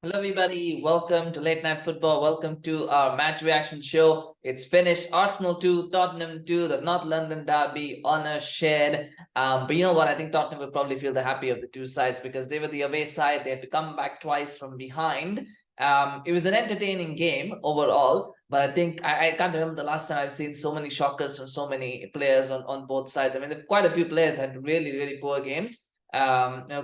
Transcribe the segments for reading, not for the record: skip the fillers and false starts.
Hello, everybody. Welcome to Late Night Football. Welcome to our match reaction show. It's finished. Arsenal 2, Tottenham 2, the North London derby, honour shared. But you know what? I think Tottenham will probably feel the happy of the two sides because they were the away side. They had to come back twice from behind. It was an entertaining game overall, but I think I can't remember the last time I've seen so many shockers from so many players on both sides. I mean, quite a few players had really, really poor games.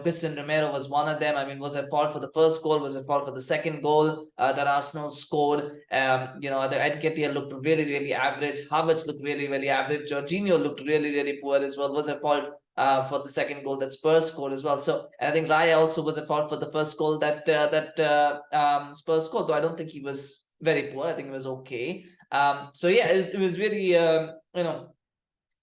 Christian Romero was one of them. I mean, was at fault for the first goal, was at fault for the second goal that Arsenal scored. The Nketiah looked really, really average. Havertz looked really, really average. Jorginho looked really, really poor as well. Was at fault for the second goal that Spurs scored as well. So I think Raya also was at fault for the first goal that Spurs scored. Though I don't think he was very poor. I think he was okay. So yeah, it was really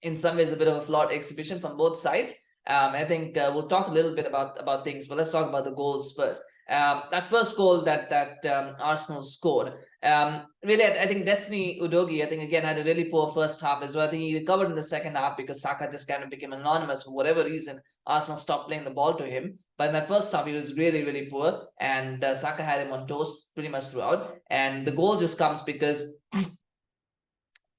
in some ways a bit of a flawed exhibition from both sides. I think we'll talk a little bit about things, but let's talk about the goals first. That first goal that Arsenal scored, really, I think Destiny Udogie, I think again had a really poor first half as well. I think he recovered in the second half because Saka just kind of became anonymous for whatever reason. Arsenal stopped playing the ball to him, but in that first half he was really, really poor, and Saka had him on toast pretty much throughout. And the goal just comes because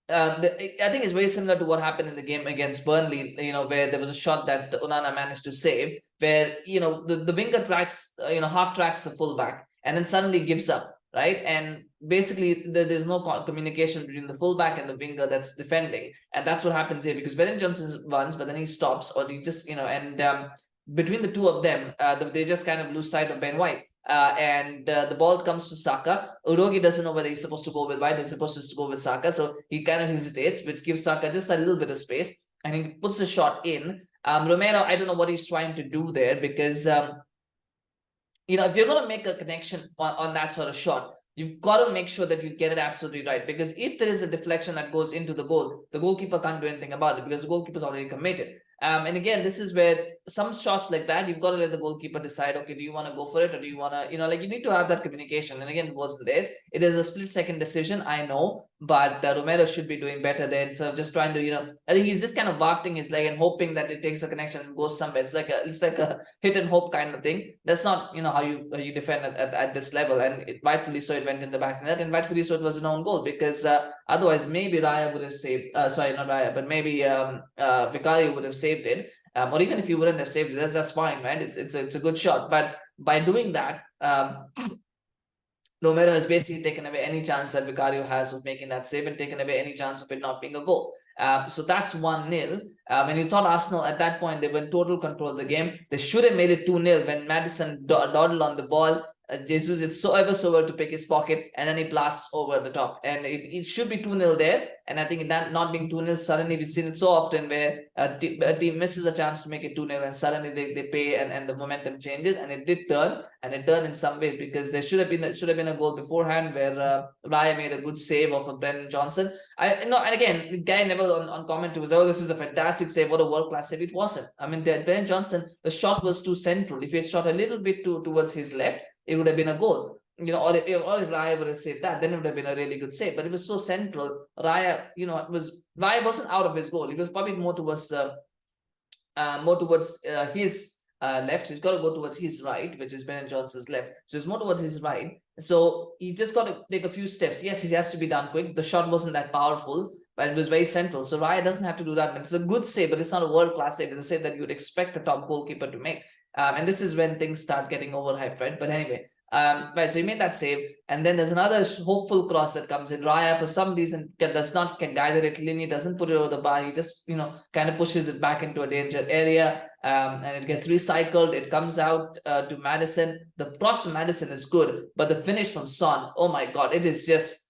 I think it's very similar to what happened in the game against Burnley, where there was a shot that Onana managed to save, where, the winger tracks, half tracks the fullback and then suddenly gives up, right? And basically there's no communication between the fullback and the winger that's defending. And that's what happens here because Ben Johnson runs, but then he stops or he just, between the two of them, they just kind of lose sight of Ben White. And the ball comes to Saka. Udogie doesn't know whether he's supposed to go with White or he's supposed to go with Saka. So he kind of hesitates, which gives Saka just a little bit of space. And he puts the shot in. Romero, I don't know what he's trying to do there because, if you're going to make a connection on that sort of shot, you've got to make sure that you get it absolutely right. Because if there is a deflection that goes into the goal, the goalkeeper can't do anything about it because the goalkeeper's already committed. And again, this is where some shots like that, you've got to let the goalkeeper decide, okay, do you want to go for it or do you want to, you need to have that communication. And again, it wasn't there. It is a split-second decision, I know, but Romero should be doing better there. So just trying to, I think he's just kind of wafting his leg and hoping that it takes a connection and goes somewhere. It's like a hit and hope kind of thing. That's not, how you defend at this level. And rightfully so, it went in the back of the net, and rightfully so, it was an own goal because otherwise maybe Raya would have saved, sorry, not Raya, but maybe Vicario would have saved it, or even if you wouldn't have saved it, that's fine, right? It's a good shot, but by doing that, Romero has basically taken away any chance that Vicario has of making that save and taken away any chance of it not being a goal. So that's 1-0. And you thought Arsenal at that point, they were in total control of the game. They should have made it 2-0 when Maddison dawdled on the ball. Jesus did so well to pick his pocket, and then he blasts over the top. And it should be 2-0 there. And I think that not being 2-0, suddenly we've seen it so often where a team misses a chance to make it 2-0 and suddenly they pay and the momentum changes. And it did turn, and it turned in some ways because there should have been a goal beforehand where Raya made a good save off of Ben Johnson. And again, the guy never on comment was, oh, this is a fantastic save, what a world-class save. It wasn't. I mean, Ben Johnson, the shot was too central. If he had shot a little bit towards his left, it would have been a goal, or if Raya would have saved that, then it would have been a really good save. But it was so central. Raya, Raya wasn't out of his goal. He was probably more towards his left. He's got to go towards his right, which is Ben Johnson's left. So it's more towards his right. So he just got to take a few steps. Yes, he has to be done quick. The shot wasn't that powerful, but it was very central. So Raya doesn't have to do that. It's a good save, but it's not a world-class save. It's a save that you would expect a top goalkeeper to make. And this is when things start getting overhyped, right? But anyway, right, so he made that save. And then there's another hopeful cross that comes in. Raya, for some reason, does not gather it cleanly, doesn't put it over the bar. He just, kind of pushes it back into a danger area. And it gets recycled. It comes out to Maddison. The cross from Maddison is good, but the finish from Son, oh my God, it is just...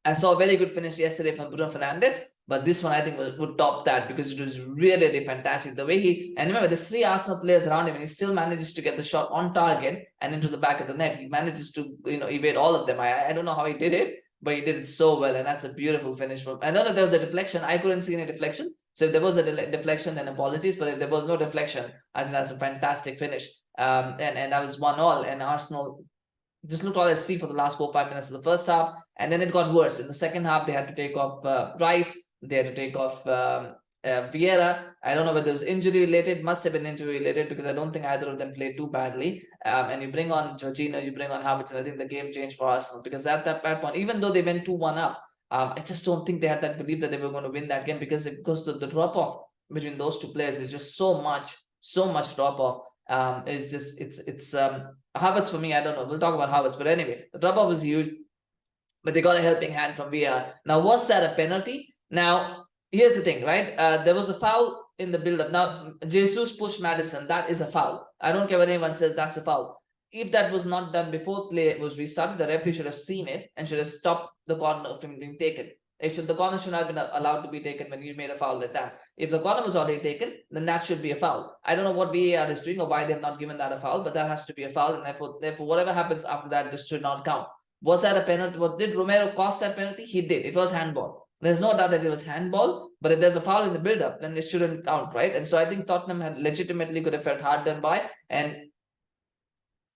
I saw a very good finish yesterday from Bruno Fernandes, but this one I think would top that because it was really, really fantastic. The way and remember, there's 3 Arsenal players around him and he still manages to get the shot on target and into the back of the net. He manages to, evade all of them. I don't know how he did it, but he did it so well, and that's a beautiful finish from... I don't know if there was a deflection. I couldn't see any deflection. So if there was a deflection, then apologies. But if there was no deflection, I think that's a fantastic finish. And that was 1-1, and Arsenal just looked all at sea for the last 4-5 minutes of the first half, and then it got worse. In the second half, they had to take off Rice, they had to take off Vieira, I don't know whether it was injury related, must have been injury related because I don't think either of them played too badly. And you bring on Jorginho, you bring on Havertz, and I think the game changed for Arsenal because at that point, even though they went 2-1 up, I just don't think they had that belief that they were going to win that game because the drop off between those two players is just so much drop off. It's just it's Havertz for me. I don't know. We'll talk about Havertz, but anyway, the drop off was huge. But they got a helping hand from VR. Now, was that a penalty? Now, here's the thing, right? There was a foul in the build-up. Now, Jesus pushed Maddison. That is a foul. I don't care what anyone says. That's a foul. If that was not done before play was restarted, the referee should have seen it and should have stopped the corner from being taken. The corner should not have been allowed to be taken when you made a foul like that. If the corner was already taken, then that should be a foul. I don't know what VAR is doing or why they have not given that a foul, but that has to be a foul, and therefore whatever happens after that, this should not count. Was that a penalty? What did Romero cost that penalty? He did. It was handball. There's no doubt that it was handball, but if there's a foul in the build-up, then it shouldn't count, right? And so I think Tottenham had legitimately could have felt hard done by. And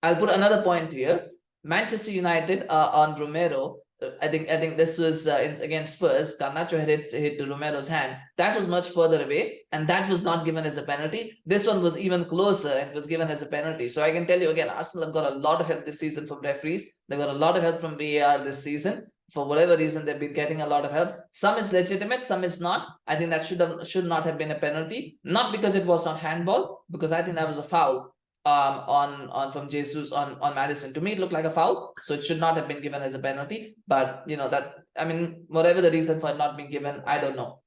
I'll put another point here. Manchester United on Romero. I think this was against Spurs. Garnacho had hit Romero's hand. That was much further away, and that was not given as a penalty. This one was even closer and was given as a penalty. So I can tell you again, Arsenal have got a lot of help this season from referees. They've got a lot of help from VAR this season. For whatever reason, they've been getting a lot of help. Some is legitimate, some is not. I think that should not have been a penalty. Not because it was not handball, because I think that was a foul. From Jesus on Maddison. To me, it looked like a foul, so it should not have been given as a penalty. But you know that, I mean, whatever the reason for it not being given, I don't know.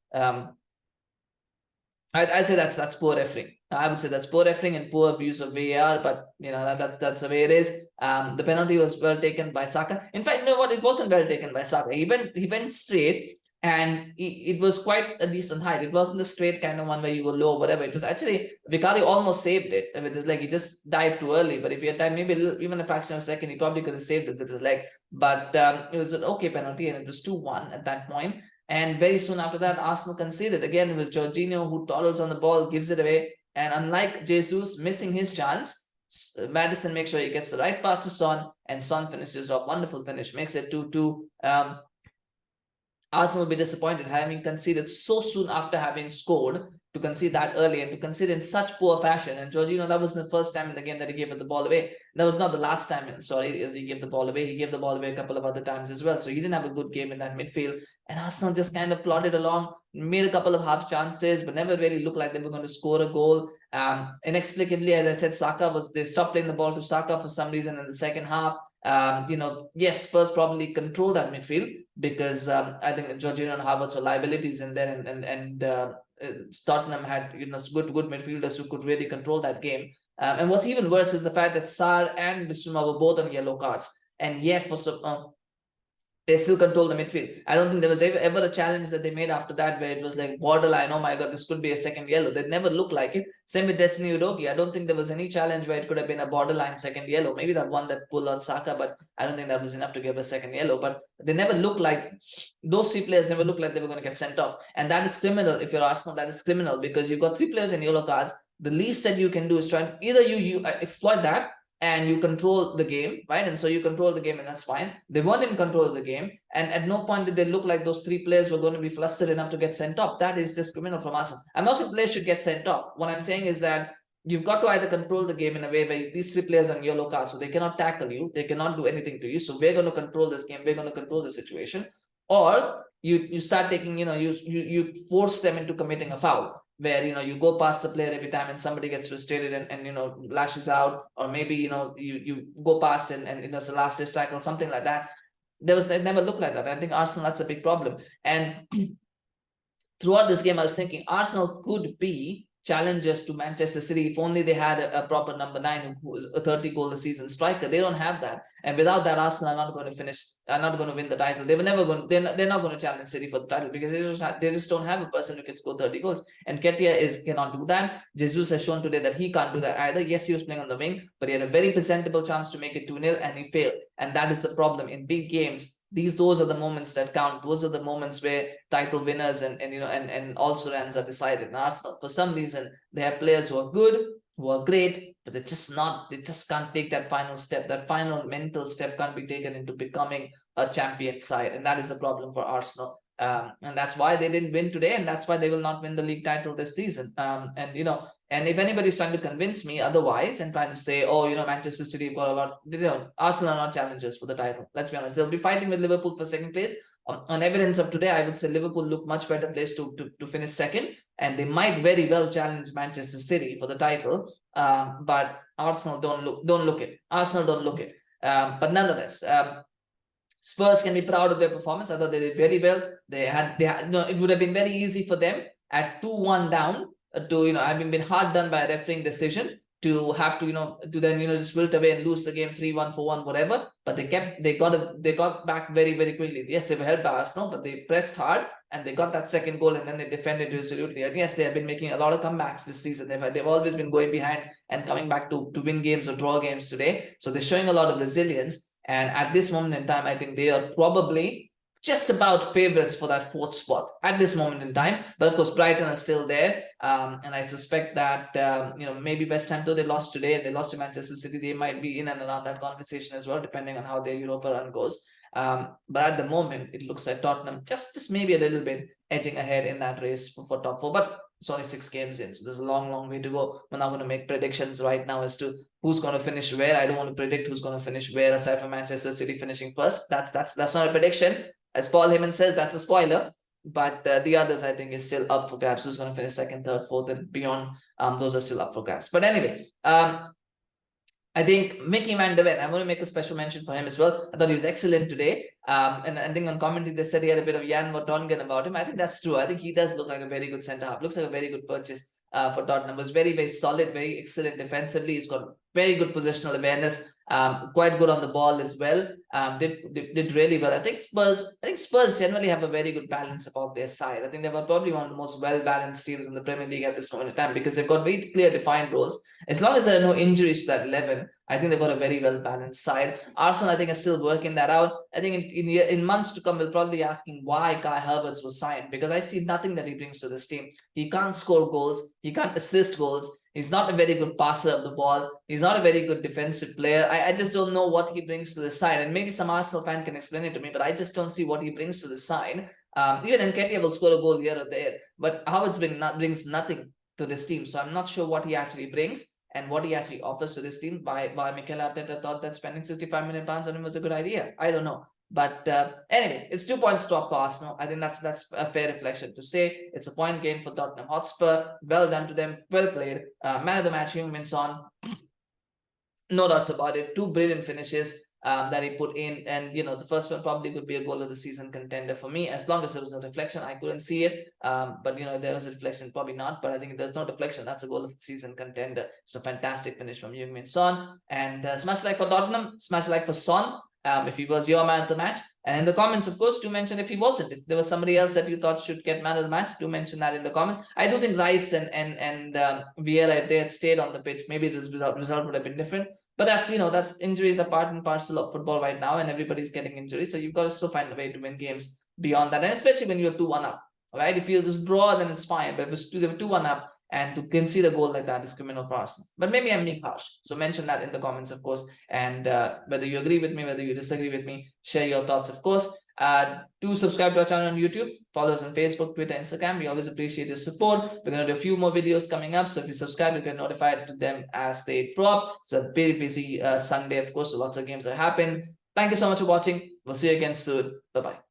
I'd say that's poor refereeing. I would say that's poor refereeing and poor use of VAR, but you know that's the way it is. The penalty was well taken by Saka. In fact, you know what? It wasn't well taken by Saka. He went straight. And it was quite a decent height. It wasn't the straight kind of one where you go low or whatever. It was actually, Vicario almost saved it with his leg. He just dived too early. But if he had time, maybe even a fraction of a second, he probably could have saved it with his leg. But it was an okay penalty, and it was 2-1 at that point. And very soon after that, Arsenal conceded. Again, it was Jorginho who toddles on the ball, gives it away. And unlike Jesus missing his chance, Maddison makes sure he gets the right pass to Son, and Son finishes off. Wonderful finish, makes it 2-2. Arsenal will be disappointed having conceded so soon after having scored, to concede that early and to concede in such poor fashion. And Jorginho, that was the first time in the game that he gave the ball away. That was not the last time, he gave the ball away. He gave the ball away a couple of other times as well. So he didn't have a good game in that midfield. And Arsenal just kind of plodded along, made a couple of half chances, but never really looked like they were going to score a goal. Inexplicably, as I said, they stopped playing the ball to Saka for some reason in the second half. Yes, Spurs probably control that midfield because I think Jorginho and Havertz were liabilities in there, and Tottenham had good midfielders who could really control that game. And what's even worse is the fact that Sarr and Bissouma were both on yellow cards, and yet they still control the midfield. I don't think there was ever a challenge that they made after that where it was like borderline, oh my god, this could be a second yellow. They never looked like it. Same with Destiny Udogie. I don't think there was any challenge where it could have been a borderline second yellow. Maybe that one that pulled on Saka, but I don't think that was enough to give a second yellow. But they never looked like, those three players never looked like they were going to get sent off. And that is criminal. If you're Arsenal, that is criminal because you've got three players in yellow cards. The least that you can do is try and either you exploit that and you control the game, right? And so you control the game, and that's fine. They weren't in control of the game, and at no point did they look like those three players were going to be flustered enough to get sent off. That is just criminal from us. I'm not saying players should get sent off. What I'm saying is that you've got to either control the game in a way where these three players are on yellow cards, so they cannot tackle you, they cannot do anything to you. So we're going to control this game, we're going to control the situation, or you start taking, you force them into committing a foul, where you go past the player every time and somebody gets frustrated and lashes out, or maybe you go past and it's a last ditch tackle, something like that. It never looked like that. I think Arsenal, that's a big problem. And throughout this game, I was thinking Arsenal could be challengers to Manchester City if only they had a proper number 9 who is a 30 goal a season striker. They don't have that, and without that, Arsenal are not going to win the title. They're not going to challenge City for the title because they just don't have a person who can score 30 goals. And Nketiah cannot do that. Jesus has shown today that he can't do that either. Yes, he was playing on the wing, but he had a very presentable chance to make it 2-0 and he failed. And that is the problem in big games. Those are the moments that count. Those are the moments where title winners and also runs are decided. And Arsenal, for some reason, they have players who are good, who are great, but they just can't take that final step. That final mental step can't be taken into becoming a champion side. And that is a problem for Arsenal. And that's why they didn't win today, and that's why they will not win the league title this season. And if anybody's trying to convince me otherwise and trying to say, oh, Manchester City have got a lot, Arsenal are not challengers for the title. Let's be honest, they'll be fighting with Liverpool for second place. On evidence of today, I would say Liverpool look much better placed to finish second, and they might very well challenge Manchester City for the title. But Arsenal don't look it. Arsenal don't look it. But nonetheless, Spurs can be proud of their performance. I thought they did very well. They had it would have been very easy for them at 2-1 down to having been hard done by a refereeing decision to have to to then just wilt away and lose the game 3-1, 4-1, whatever. But they got back very, very quickly. Yes, they were helped by Arsenal, but they pressed hard and they got that second goal, and then they defended resolutely. And yes, they have been making a lot of comebacks this season. They've always been going behind and coming back to win games or draw games today. So they're showing a lot of resilience. And at this moment in time, I think they are probably just about favourites for that fourth spot at this moment in time. But of course, Brighton are still there. And I suspect that, maybe West Ham, though they lost today and they lost to Manchester City, they might be in and around that conversation as well, depending on how their Europa run goes. But at the moment, it looks like Tottenham just maybe a little bit edging ahead in that race for top four. But it's only 6 games in, so there's a long, long way to go. We're not going to make predictions right now as to who's going to finish where. I don't want to predict who's going to finish where, aside from Manchester City finishing first. That's not a prediction. As Paul Heyman says, that's a spoiler. But the others, I think, is still up for grabs. Who's going to finish second, third, fourth, and beyond? Those are still up for grabs. But anyway, I think Mickey Van de Ven, I want to make a special mention for him as well. I thought he was excellent today. And I think on commentary, they said he had a bit of Jan Vertonghen about him. I think that's true. I think he does look like a very good centre-half. Looks like a very good purchase for Tottenham. Was very, very solid, very excellent defensively. He's got very good positional awareness. Quite good on the ball as well. Did really well. I think Spurs generally have a very good balance about their side. I think they were probably one of the most well-balanced teams in the Premier League at this moment in time, because they've got very clear defined roles. As long as there are no injuries to that 11, I think they've got a very well-balanced side. Arsenal, I think, are still working that out. I think in months to come, we'll probably be asking why Kai Havertz was signed, because I see nothing that he brings to this team. He can't score goals. He can't assist goals. He's not a very good passer of the ball. He's not a very good defensive player. I just don't know what he brings to the side. And maybe some Arsenal fan can explain it to me, but I just don't see what he brings to the side. Even Nketiah will score a goal here or there, but Havertz brings nothing to this team. So I'm not sure what he actually brings and what he actually offers to this team. Why Mikel Arteta thought that spending £65 million on him was a good idea. I don't know. But anyway, it's 2 points top for Arsenal. I think that's a fair reflection to say. It's a point game for Tottenham Hotspur. Well done to them. Well played. Man of the match, Heung-Min Son. No doubts about it. 2 brilliant finishes that he put in. And, the first one probably could be a goal of the season contender for me. As long as there was no reflection, I couldn't see it. But, if there was a reflection, probably not. But I think if there's no deflection, that's a goal of the season contender. It's a fantastic finish from Heung-Min Son. And smash like for Tottenham, smash like for Son. If he was your man of the match. And in the comments, of course, do mention if he wasn't. If there was somebody else that you thought should get man of the match, do mention that in the comments. I do think Rice and Vieira, if they had stayed on the pitch, maybe the result would have been different. But that's injuries are part and parcel of football right now, and everybody's getting injuries. So you've got to still find a way to win games beyond that. And especially when you're 2-1 up. Right? If you just draw, then it's fine. But if they were 2-1 up, and to concede a goal like that is criminal for Arsenal. But maybe I'm being harsh. So mention that in the comments, of course. And whether you agree with me, whether you disagree with me, share your thoughts, of course. Do subscribe to our channel on YouTube. Follow us on Facebook, Twitter, Instagram. We always appreciate your support. We're going to do a few more videos coming up. So if you subscribe, you get notified to them as they drop. It's a very busy Sunday, of course. So lots of games are happening. Thank you so much for watching. We'll see you again soon. Bye-bye.